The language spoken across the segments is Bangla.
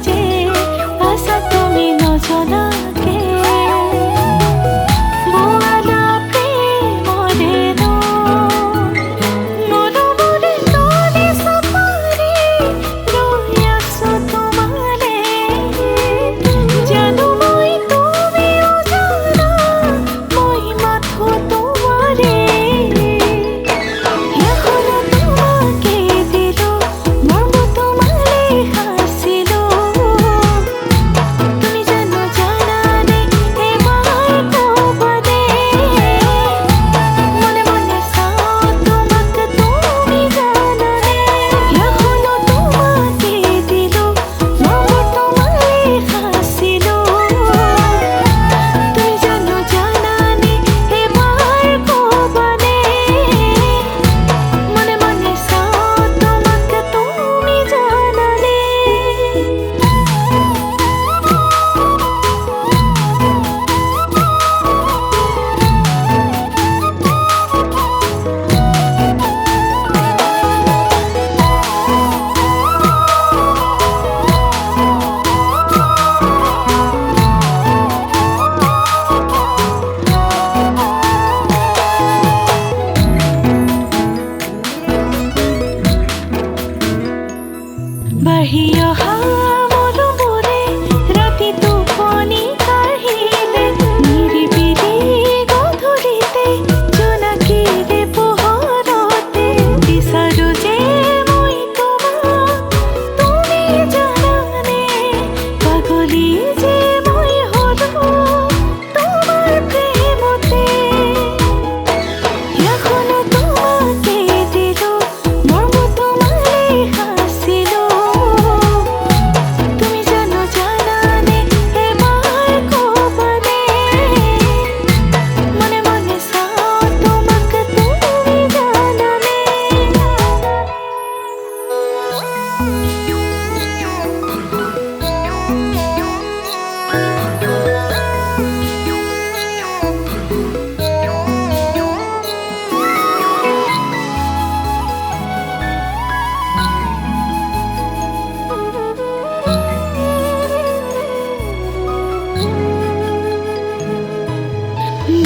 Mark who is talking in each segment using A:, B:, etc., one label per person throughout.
A: যে আশা তুমি নজনাকে বোৱালা প্ৰেমৰেনো মৰমৰে তৰি চাপাৰি ৰৈ আছো তোমালে জানো মই তুমিও জানা মই মাথো তোমাৰে এখনো তোমাকে দিলো মৰম তোমালে হাসিলো তুমি জানো জানানে এবার কবনে মনে মনে চাও তোমাকে তুমি জানানে এখনো তোমাকে দিলো মরম তোমালে হাসিলো তুমি জানো জানানে এবার কবনে মনে মনে চাও তোমাকে তুমি জানানে বাঢ়ি অহা মৰমৰে ৰাতি টোপনি কাঢ়িলে নিৰিবিলি গধূলিতে জোনাকীৰে পোহৰতে বিচাৰো যে মই তোমাক তুমি জানানে পাগলী যে মই হলো তোমাৰ প্ৰেমতে এখনো তোমাকে দিলো মৰম তোমালে হাসিলো তুমি জানো জানানে এবার কবনে মনে মনে চাও তোমাকে তুমি জানানে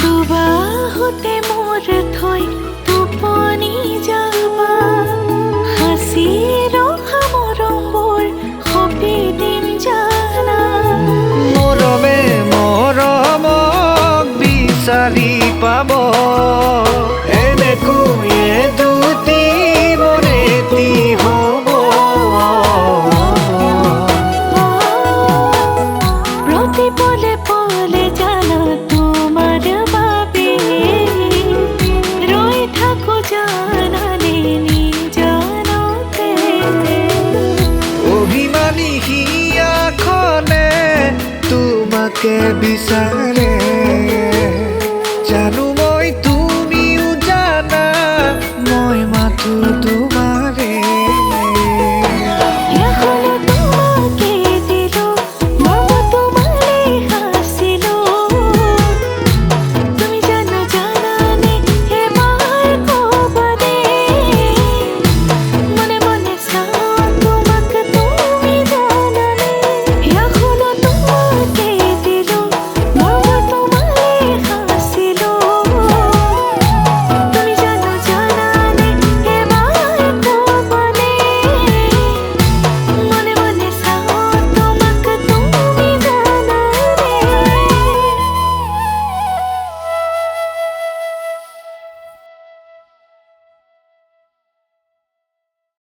A: দুবাহুতে মোৰ থৈ টোপনি যাবা হাসি ৰখা মৰমবোৰ সপি দিম জানা
B: মৰমে মৰমক বিচাৰি পাব এনেকৈয়ে দুটি মনেতি হ'ব
A: প্ৰতি পলে পলে জানা তোমাৰ বাবে ৰৈ থাকো জানানে নিজানতে
B: অভিমানী হিয়াখনে তোমাকে বিচাৰে